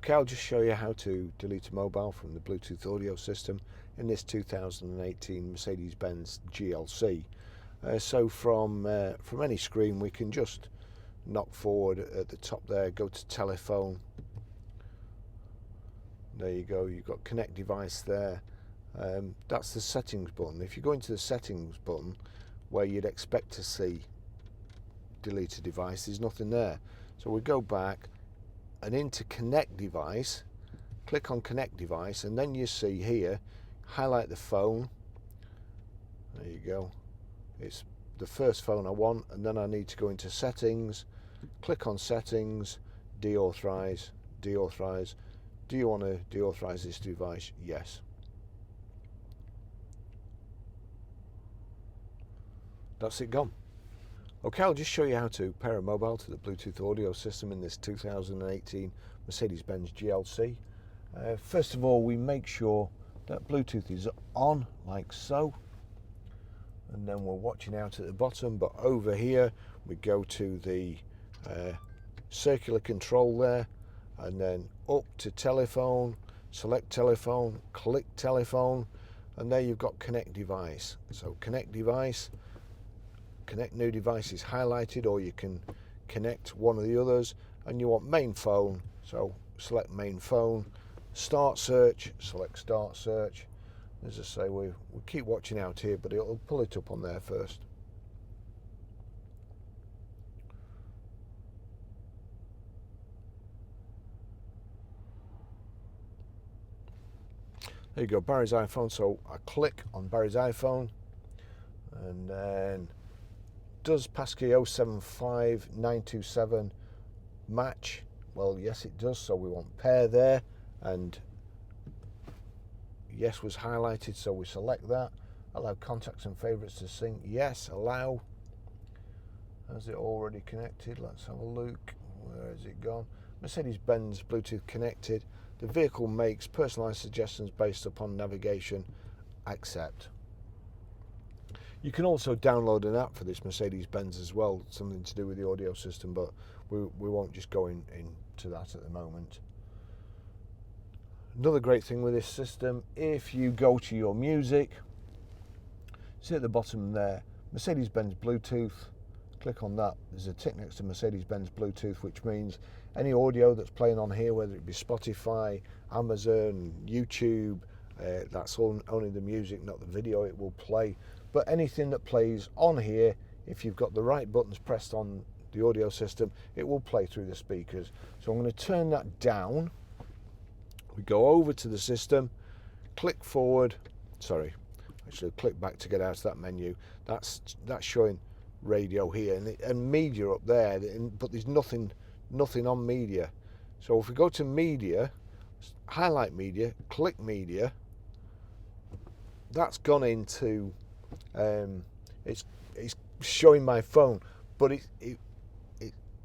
Okay, I'll just show you how to delete a mobile from the Bluetooth audio system in this 2018 Mercedes Benz GLC. So from any screen we can just knock forward at the top there, go to telephone. There you go, you've got connect device there. That's the settings button. If you go into the settings button where you'd expect to see delete a device, there's nothing there. So we go back and into connect device, click on connect device, and then you see here, highlight the phone. There you go, it's the first phone I want, and then I need to go into settings, click on settings, deauthorize. Do you want to deauthorize this device? Yes. That's it gone. Okay, I'll just show you how to pair a mobile to the Bluetooth audio system in this 2018 Mercedes Benz GLC. First of all, we make sure that Bluetooth is on, like so, and then we're watching out at the bottom, but over here we go to the circular control there, and then up to telephone, select telephone, click telephone, and there you've got connect device. So connect device, connect new device is highlighted, or you can connect one of the others, and you want main phone, so select main phone, start search, select start search. As I say, we keep watching out here, but it'll pull it up on there first. There you go, Barry's iPhone. So I click on Barry's iPhone, and then does passkey 075927 match? Well, yes it does, so we want pair there, and yes was highlighted, so we select that. Allow contacts and favorites to sync, yes. Allow. Has it already connected? Let's have a look. Where has it gone? Mercedes Benz Bluetooth connected. The vehicle makes personalized suggestions based upon navigation. Accept. You can also download an app for this Mercedes Benz as well, something to do with the audio system, but we won't just go into that at the moment. Another great thing with this system, if you go to your music, see at the bottom there, Mercedes Benz Bluetooth, click on that. There's a tick next to Mercedes Benz Bluetooth, which means any audio that's playing on here, whether it be Spotify, Amazon, YouTube, that's only the music, not the video, it will play. But anything that plays on here, if you've got the right buttons pressed on the audio system, it will play through the speakers. So I'm going to turn that down. We go over to the system, click forward, actually click back to get out of that menu. That's showing radio here, and media up there, but there's nothing on media. So if we go to media, highlight media, click media, that's gone into it's showing my phone, but it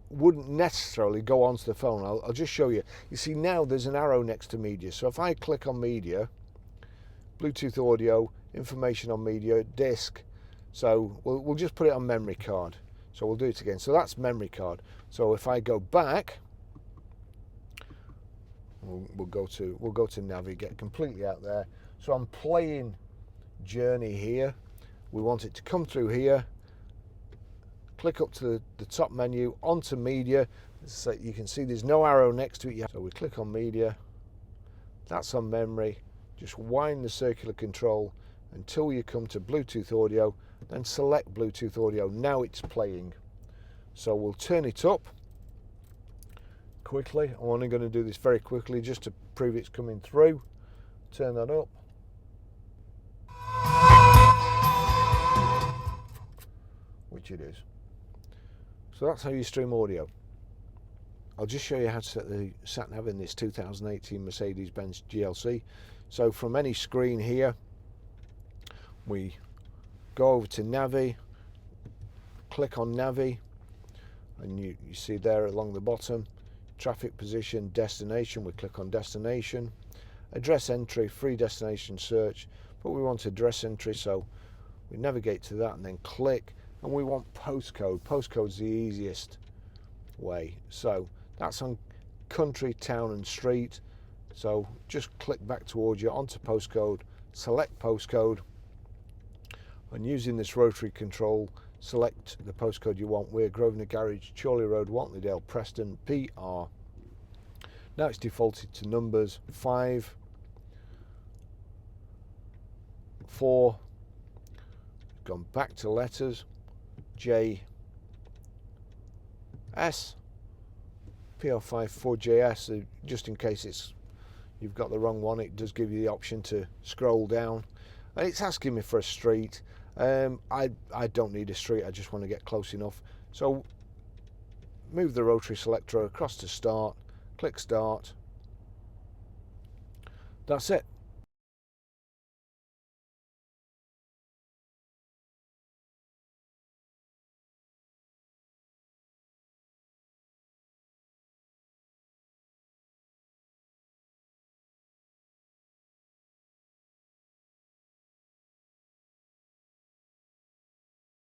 wouldn't necessarily go onto the phone. I'll just show you. You see now there's an arrow next to media, so if I click on media, Bluetooth audio, information on media, disk, so we'll just put it on memory card. So we'll do it again. So that's memory card. So if I go back, we'll go to Navi, get completely out there. So I'm playing Journey here. We want it to come through here. Click up to the top menu, onto media. So you can see there's no arrow next to it yet. So we click on media. That's on memory. Just wind the circular control until you come to Bluetooth audio, then select Bluetooth audio. Now it's playing. So we'll turn it up quickly. I'm only going to do this very quickly just to prove it's coming through. Turn that up. Which it is. So that's how you stream audio. I'll just show you how to set the sat nav in this 2018 Mercedes Benz GLC. So from any screen here, we go over to Navi, click on Navi, and you see there along the bottom, traffic position, destination. We click on destination, address entry, free destination search, but we want address entry, so we navigate to that and then click, and we want postcode. Postcode's the easiest way, so that's on country, town and street. So just click back towards you onto postcode, select postcode, and using this rotary control, select the postcode you want. We're Grosvenor Garage, Chorley Road, Wantleydale, Preston, PR. Now it's defaulted to numbers 5, 4, gone back to letters, J, S, PR5 4JS, just in case you've got the wrong one. It does give you the option to scroll down, and it's asking me for a street. I don't need a street, I just want to get close enough. So move the rotary selector across to start, click start. That's it.